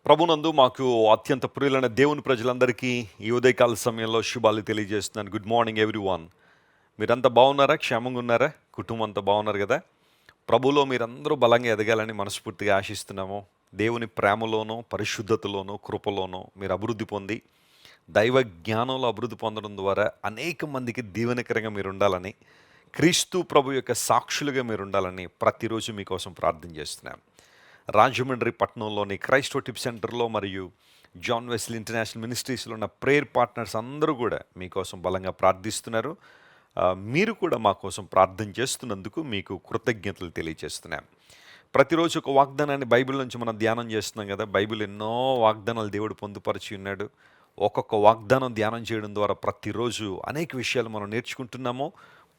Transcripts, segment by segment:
ప్రభునందు మాకు అత్యంత ప్రియులైన దేవుని ప్రజలందరికీ ఈ ఉదయకాల సమయంలో శుభాలు తెలియజేస్తున్నాను. Good morning everyone. మీరంతా బాగున్నారా? క్షేమంగా ఉన్నారా? కుటుంబం అంతా బాగున్నారు కదా? ప్రభులో మీరందరూ బలంగా ఎదగాలని మనస్ఫూర్తిగా ఆశిస్తున్నాము. దేవుని ప్రేమలోనూ, పరిశుద్ధతలోనూ, కృపలోనూ మీరు అభివృద్ధి పొంది దైవ జ్ఞానంలో అభివృద్ధి పొందడం ద్వారా అనేక మందికి దీవెనకరంగా మీరు ఉండాలని, క్రీస్తు ప్రభు యొక్క సాక్షులుగా మీరు ఉండాలని ప్రతిరోజు మీకోసం ప్రార్థన చేస్తున్నాను. రాజమండ్రి పట్టణంలోని క్రైస్ట్ టిప్ సెంటర్లో మరియు జాన్ వెస్లీ ఇంటర్నేషనల్ మినిస్ట్రీస్లో ఉన్న ప్రేయర్ పార్ట్నర్స్ అందరూ కూడా మీకోసం బలంగా ప్రార్థిస్తున్నారు. మీరు కూడా మా కోసం ప్రార్థన చేస్తున్నందుకు మీకు కృతజ్ఞతలు తెలియజేస్తున్నాం. ప్రతిరోజు ఒక వాగ్దానాన్ని బైబిల్ నుంచి మనం ధ్యానం చేస్తున్నాం కదా. బైబిల్ ఎన్నో వాగ్దానాలు దేవుడు పొందుపరిచి ఉన్నాడు. ఒక్కొక్క వాగ్దానం ధ్యానం చేయడం ద్వారా ప్రతిరోజు అనేక విషయాలు మనం నేర్చుకుంటున్నాము.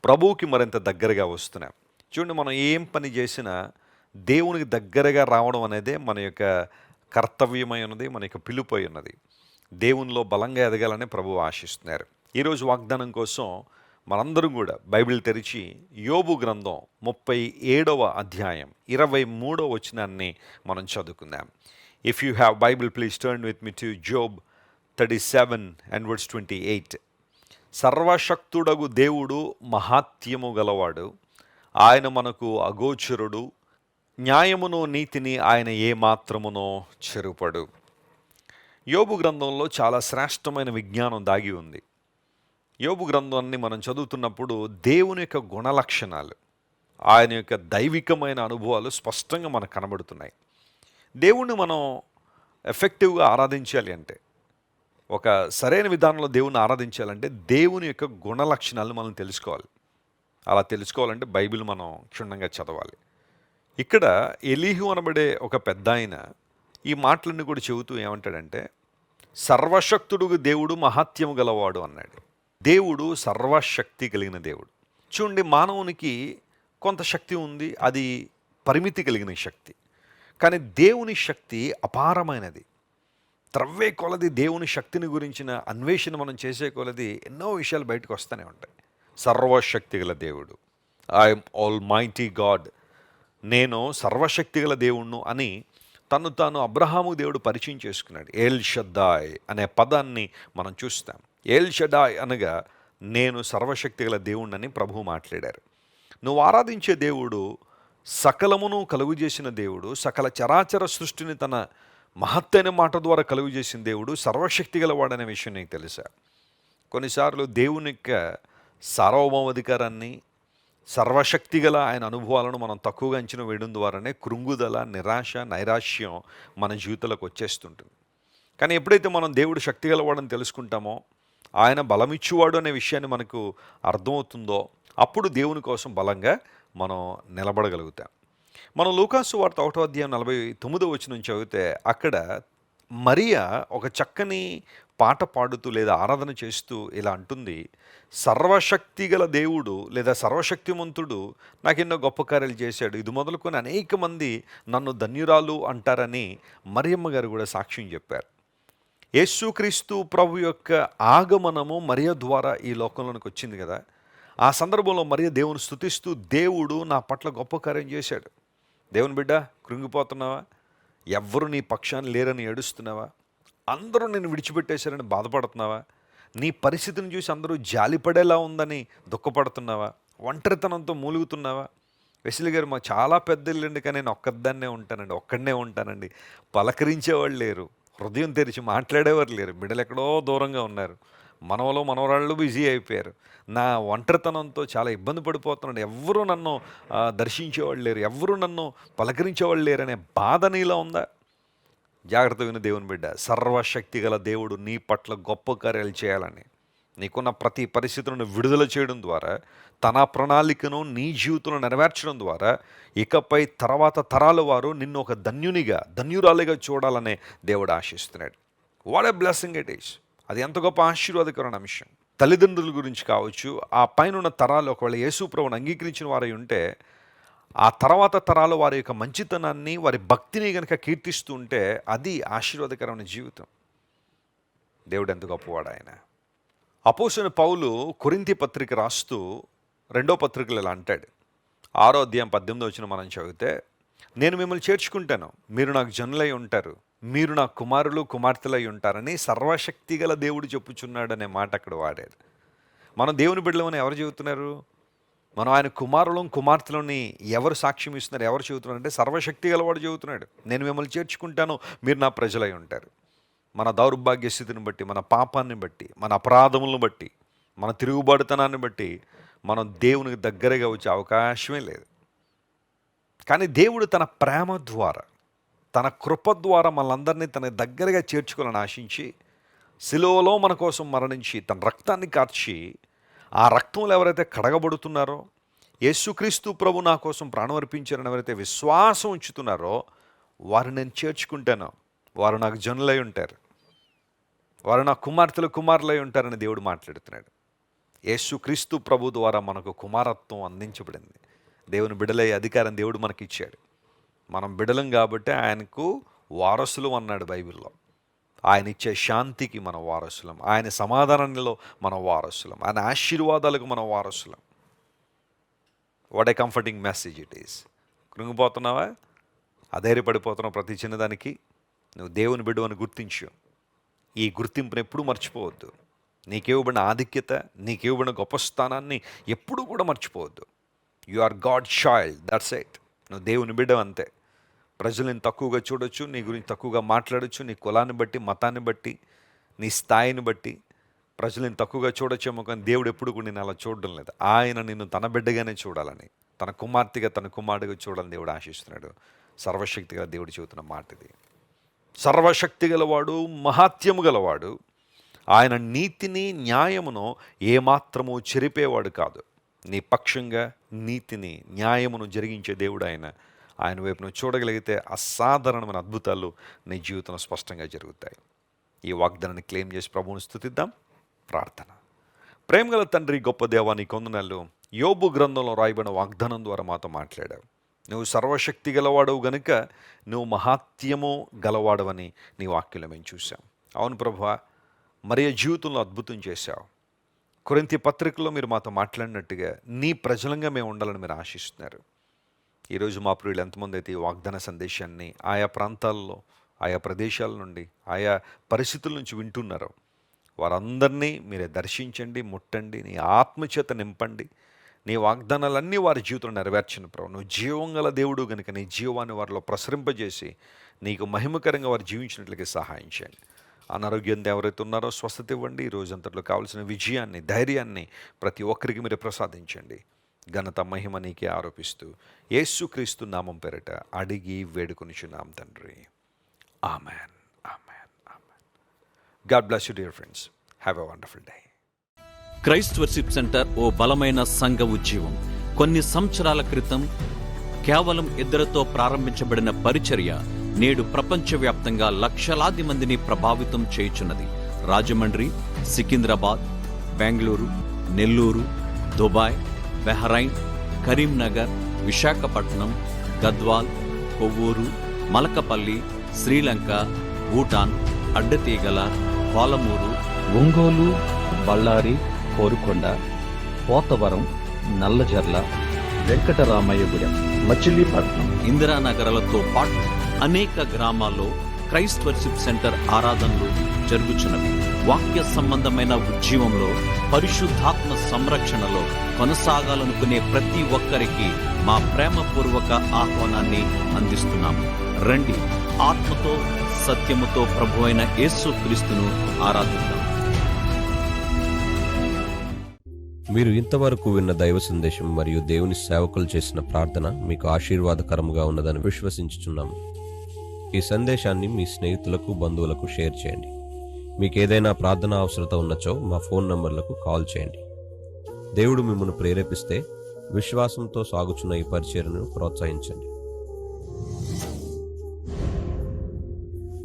ప్రభువుకి మరింత దగ్గరగా వస్తున్నాం. చూడండి, మనం ఏం పని చేసినా దేవునికి దగ్గరగా రావడం అనేదే మన యొక్క కర్తవ్యమై ఉన్నది, మన యొక్క పిలుపై ఉన్నది. దేవునిలో బలంగా ఎదగాలని ప్రభువు ఆశిస్తున్నారు. ఈరోజు వాగ్దానం కోసం మనందరం కూడా బైబిల్ తెరిచి యోబు గ్రంథం 37వ అధ్యాయం 23వ వచనాన్ని మనం చదువుకుందాం. If you have Bible, please turn with me to Job 37 and verse 28. సర్వశక్తుడగు దేవుడు మహాత్యము గలవాడు, ఆయన మనకు అగోచరుడు, న్యాయమును నీతిని ఆయన ఏమాత్రమునో చెరుపడు. యోబు గ్రంథంలో చాలా శ్రేష్టమైన విజ్ఞానం దాగి ఉంది. యోబు గ్రంథాన్ని మనం చదువుతున్నప్పుడు దేవుని యొక్క గుణలక్షణాలు, ఆయన యొక్క దైవికమైన అనుభవాలు స్పష్టంగా మనకు కనబడుతున్నాయి. దేవుణ్ణి మనం ఎఫెక్టివ్గా ఆరాధించాలి అంటే, ఒక సరైన విధానంలో దేవుణ్ణి ఆరాధించాలంటే దేవుని యొక్క గుణలక్షణాలను మనం తెలుసుకోవాలి. అలా తెలుసుకోవాలంటే బైబిల్ మనం క్షుణ్ణంగా చదవాలి. ఇక్కడ ఎలీహు అనబడే ఒక పెద్ద ఆయన ఈ మాటలన్నీ కూడా చెబుతూ ఏమంటాడంటే, సర్వశక్తుడు దేవుడు మహాత్యము గలవాడు అన్నాడు. దేవుడు సర్వశక్తి కలిగిన దేవుడు. చూడండి, మానవునికి కొంత శక్తి ఉంది, అది పరిమితి కలిగిన శక్తి. కానీ దేవుని శక్తి అపారమైనది. త్రవ్వే కొలది దేవుని శక్తిని గురించిన అన్వేషణ మనం చేసే కొలది ఎన్నో విషయాలు బయటకు వస్తూనే ఉంటాయి. సర్వశక్తి గల దేవుడు, ఐఎమ్ ఆల్ మైటీ గాడ్, నేను సర్వశక్తి గల దేవుణ్ణు అని తను తాను అబ్రహాము దేవుడు పరిచయం చేసుకున్నాడు. ఏల్ షద్దాయ్ అనే పదాన్ని మనం చూస్తాం. ఏల్ షద్దాయ్ అనగా నేను సర్వశక్తి గల దేవుణ్ణని ప్రభువు మాట్లాడారు. నువ్వు ఆరాధించే దేవుడు సకలమును కలుగు చేసిన దేవుడు, సకల చరాచర సృష్టిని తన మహత్తైన మాట ద్వారా కలుగు చేసిన దేవుడు, సర్వశక్తి గలవాడనే విషయం నీకు తెలుసా? కొన్నిసార్లు దేవుని యొక్క సార్వభౌమాధికారాన్ని, సర్వశక్తి గల ఆయన అనుభవాలను మనం తక్కువగా అంచనా వేయడం ద్వారానే కృంగుదల, నిరాశ, నైరాశ్యం మన జీవితంలోకి వచ్చేస్తుంటుంది. కానీ ఎప్పుడైతే మనం దేవుడు శక్తి గలవాడని తెలుసుకుంటామో, ఆయన బలమిచ్చువాడు అనే విషయాన్ని మనకు అర్థమవుతుందో, అప్పుడు దేవుని కోసం బలంగా మనం నిలబడగలుగుతాం. మనం లూకాసు వార్త 1వ అధ్యాయం 49వ వచనం చదివితే అక్కడ మరియా ఒక చక్కని పాట పాడుతూ లేదా ఆరాధన చేస్తూ ఇలా అంటుంది, సర్వశక్తి గల దేవుడు లేదా సర్వశక్తిమంతుడు నాకెన్నో గొప్ప కార్యాలు చేశాడు, ఇది మొదలుకొని అనేక మంది నన్ను ధన్యురాలు అంటారని మరియమ్మ గారు కూడా సాక్ష్యం చెప్పారు. యేసుక్రీస్తు ప్రభు యొక్క ఆగమనము మరియ ద్వారా ఈ లోకంలోనికి వచ్చింది కదా. ఆ సందర్భంలో మరియ దేవుని స్తుతిస్తూ, దేవుడు నా పట్ల గొప్ప కార్యం చేశాడు. దేవుని బిడ్డ, కృంగిపోతున్నావా? ఎవ్వరు నీ పక్షాన్ని లేరని ఏడుస్తున్నావా? అందరూ నేను విడిచిపెట్టేశారని బాధపడుతున్నావా? నీ పరిస్థితిని చూసి అందరూ జాలిపడేలా ఉందని దుఃఖపడుతున్నావా? ఒంటరితనంతో మూలుగుతున్నావా? వెస్లీ గారు, మా చాలా పెద్ద ఇల్లండి, కానీ నేను ఒక్కడనే ఉంటానండి. పలకరించేవాళ్ళు లేరు, హృదయం తెరిచి మాట్లాడేవారు లేరు, బిడ్డలు ఎక్కడో దూరంగా ఉన్నారు, మనవరాళ్ళు బిజీ అయిపోయారు, నా ఒంటరితనంతో చాలా ఇబ్బంది పడిపోతున్నాడు, ఎవ్వరూ నన్ను దర్శించేవాళ్ళు లేరు, ఎవ్వరూ నన్ను పలకరించేవాళ్ళు లేరు అనే బాధ నీలో ఉందా? జాగ్రత్త విను దేవుని బిడ్డ, సర్వశక్తి గల దేవుడు నీ పట్ల గొప్ప కార్యాలు చేయాలని, నీకున్న ప్రతి పరిస్థితులను విడుదల చేయడం ద్వారా, తన ప్రణాళికను నీ జీవితంలో నెరవేర్చడం ద్వారా ఇకపై తర్వాత తరాల వారు నిన్ను ఒక ధన్యురాలిగా చూడాలనే దేవుడు ఆశిస్తున్నాడు. What a blessing it is! అది ఎంత గొప్ప ఆశీర్వాదకరమైన అంశం. తల్లిదండ్రుల గురించి కావచ్చు, ఆ పైన తరాలు ఒకవేళ యేసు ప్రభువును అంగీకరించిన వారై ఉంటే, ఆ తర్వాత తరాలు వారి యొక్క మంచితనాన్ని, వారి భక్తిని కనుక కీర్తిస్తూ ఉంటే అది ఆశీర్వాదకరమైన జీవితం. దేవుడు ఎంత గొప్పవాడు ఆయన. అపోస్తలుడైన పౌలు కొరింథీ పత్రిక రాస్తూ 2వ పత్రికలో ఇలా అంటాడు. 6వ అధ్యాయం 18వ వచనం మనం చదివితే, నేను మిమ్మల్ని చేర్చుకుంటాను, మీరు నాకు జనులై ఉంటారు, మీరు నా కుమారులు కుమార్తెలై ఉంటారని సర్వశక్తి గల దేవుడు చెప్పుచున్నాడనే మాట అక్కడ వాడారు. మనం దేవుని బిడ్డలమని ఎవరు చెబుతున్నారు? మనం ఆయన కుమారులం కుమార్తెలని ఎవరు సాక్ష్యం ఇస్తున్నారు, ఎవరు చెబుతున్నారు అంటే సర్వశక్తి గలవాడు చెబుతున్నాడు. నేను మిమ్మల్ని చేర్చుకుంటాను, మీరు నా ప్రజలై ఉంటారు. మన దౌర్భాగ్య స్థితిని బట్టి, మన పాపాన్ని బట్టి, మన అపరాధములను బట్టి, మన తిరుగుబాటుతనాన్ని బట్టి మనం దేవునికి దగ్గరగా వచ్చే అవకాశమే లేదు. కానీ దేవుడు తన ప్రేమ ద్వారా, తన కృప ద్వారా మనందరినీ తన దగ్గరగా చేర్చుకోవాలని ఆశించి సిలువలో మన కోసం మరణించి తన రక్తాన్ని కార్చి, ఆ రక్తంలో ఎవరైతే కడగబడుతున్నారో, యేసుక్రీస్తు ప్రభు నా కోసం ప్రాణం అర్పించారని ఎవరైతే విశ్వాసం ఉంచుతున్నారో వారు నేను చేర్చుకుంటాను, వారు నాకు జనులై ఉంటారు, వారు నా కుమారులై ఉంటారని దేవుడు మాట్లాడుతున్నాడు. యేసుక్రీస్తు ప్రభు ద్వారా మనకు కుమారత్వం అందించబడింది. దేవుని బిడలయ్యే అధికారం దేవుడు మనకి ఇచ్చాడు. మనం బిడలం కాబట్టి ఆయనకు వారసులు అన్నాడు బైబిల్లో. ఆయన ఇచ్చే శాంతికి మనం వారసులం, ఆయన సమాధానంలో మనం వారసులం, ఆయన ఆశీర్వాదాలకు మనం వారసులం. What a comforting message it is. కృంగిపోతున్నావా? అధైర్యపడిపోతున్నావు ప్రతి చిన్నదానికి? నువ్వు దేవుని బిడ్డ అని గుర్తించు. ఈ గుర్తింపుని ఎప్పుడూ మర్చిపోవద్దు. నీకేవ్వబడిన ఆధిక్యత, నీకేవ్వబడిన గొప్ప స్థానాన్ని ఎప్పుడూ కూడా మర్చిపోవద్దు. You are God child, that's it. నువ్వు దేవుని బిడ్డ అంతే. ప్రజలను తక్కువగా చూడొచ్చు, నీ గురించి తక్కువగా మాట్లాడచ్చు, నీ కులాన్ని బట్టి, మతాన్ని బట్టి, నీ స్థాయిని బట్టి ప్రజలను తక్కువగా చూడొచ్చేమో, కానీ దేవుడు ఎప్పుడు కూడా నేను అలా చూడడం లేదు. ఆయన నిన్ను తన బిడ్డగానే చూడాలని, తన కుమార్తెగా, తన కుమారుడిగా చూడాలని దేవుడు ఆశిస్తున్నాడు. సర్వశక్తిగా దేవుడు చెబుతున్న మాట ఇది. సర్వశక్తి గలవాడు, మహాత్యము గలవాడు, ఆయన నీతిని న్యాయమును ఏమాత్రము చెరిపేవాడు కాదు. నీ పక్షంగా నీతిని న్యాయమును జరిగించే దేవుడు ఆయన వైపు నువ్వు చూడగలిగితే అసాధారణమైన అద్భుతాలు నీ జీవితంలో స్పష్టంగా జరుగుతాయి. ఈ వాగ్దానాన్ని క్లెయిమ్ చేసి ప్రభువుని స్తుతిద్దాం. ప్రార్థన. ప్రేమగల తండ్రి, గొప్ప దేవా, నీ కొందనాలు. యోబు గ్రంథంలో రాయబడిన వాగ్దానం ద్వారా మాతో మాట్లాడావు. నువ్వు సర్వశక్తి గలవాడవు గనుక నువ్వు మహాత్యము గలవాడవని నీ వాక్యంలో మేము చూసాం. అవును ప్రభువా, మరియ జీవితంలో అద్భుతం చేశావు. కొరింథీ పత్రికలో మీరు మాతో మాట్లాడినట్టుగా నీ ప్రజలంగా మేము ఉండాలని మీరు ఆశిస్తున్నారు. ఈరోజు మా ప్రియులు ఎంతమంది అయితే ఈ వాగ్దాన సందేశాన్ని ఆయా ప్రాంతాల్లో, ఆయా ప్రదేశాల నుండి, ఆయా పరిస్థితుల నుంచి వింటున్నారో వారందరినీ మీరే దర్శించండి, ముట్టండి, నీ ఆత్మచేత నింపండి. నీ వాగ్దానాలన్నీ వారి జీవితంలో నెరవేర్చిన ప్రభు, నువ్వు జీవం గల దేవుడు కనుక నీ జీవాన్ని వారిలో ప్రసరింపజేసి నీకు మహిమకరంగా వారు జీవించినట్లుగా సహాయం చేయండి. అనారోగ్యంతో ఎవరైతే ఉన్నారో స్వస్థత ఇవ్వండి. ఈ రోజంతట్లో కావాల్సిన విజయాన్ని, ధైర్యాన్ని ప్రతి ఒక్కరికి మీరు ప్రసాదించండి. ఘనత మహిమ నీకే ఆరోపిస్తూ యేసుక్రీస్తు నామం పేరిట అడిగి వేడుకొనిచున్నాం తండ్రి. Amen, amen, amen. God bless you dear friends. Have a wonderful day. Christ Worship Centre ఓ బలమైన సంఘ ఉద్యమం. కొన్ని సంవత్సరాల క్రితం కేవలం 2 ప్రారంభించబడిన పరిచర్య నేడు ప్రపంచవ్యాప్తంగా లక్షలాది మందిని ప్రభావితం చేయుచున్నది. రాజమండ్రి, సికింద్రాబాద్, బెంగళూరు, నెల్లూరు, దుబాయ్, బెహ్రైన్, కరీంనగర్, విశాఖపట్నం, గద్వాల్, కొవ్వూరు, మలకపల్లి, శ్రీలంక, భూటాన్, అడ్డతీగల, పాలమూరు, ఒంగోలు, బళ్ళారి, కోరుకొండ, పోతవరం, నల్లజర్ల, వెంకటరామయ్యగూడెం, మచిలీపట్నం, ఇందిరానగర్లతో పాటు అనేక గ్రామాల్లో క్రైస్ట్ వర్షిప్ సెంటర్ ఆరాధనలు జరుగుచున్నవి. వాక్య సంబంధమైన ఉద్యమంలో, పరిశుద్ధాత్మ సంరక్షణలో కొనసాగాలనుకునే ప్రతి ఒక్కరికి మా ప్రేమపూర్వక ఆహ్వానాన్ని అందిస్తున్నాము. రండి, ఆత్మతో సత్యముతో ప్రభువైన యేసుక్రీస్తును ఆరాధిద్దాం. మీరు ఇంతవరకు విన్న దైవ సందేశం మరియు దేవుని సేవకులు చేసిన ప్రార్థన మీకు ఆశీర్వాదకరముగా ఉన్నదని విశ్వసించుచున్నాము. ఈ సందేశాన్ని మీ స్నేహితులకు, బంధువులకు షేర్ చేయండి. మీకు ఏదైనా ప్రార్థన అవసరత ఉన్నచో మా ఫోన్ నంబర్లకు కాల్ చేయండి. దేవుడు మిమ్మల్ని ప్రేరేపిస్తే విశ్వాసంతో సాగుచున్న ఈ పరిచర్యను ప్రోత్సహించండి.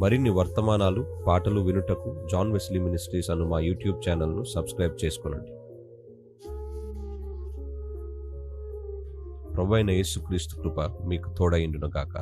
మరిన్ని వర్తమానాలు, పాటలు వినుటకు జాన్ వెస్లీ మినిస్ట్రీస్ అను మా యూట్యూబ్ ఛానల్ను సబ్స్క్రైబ్ చేసుకొనండి. ప్రభువైన యేసుక్రీస్తు కృప మీకు తోడైండును గాక.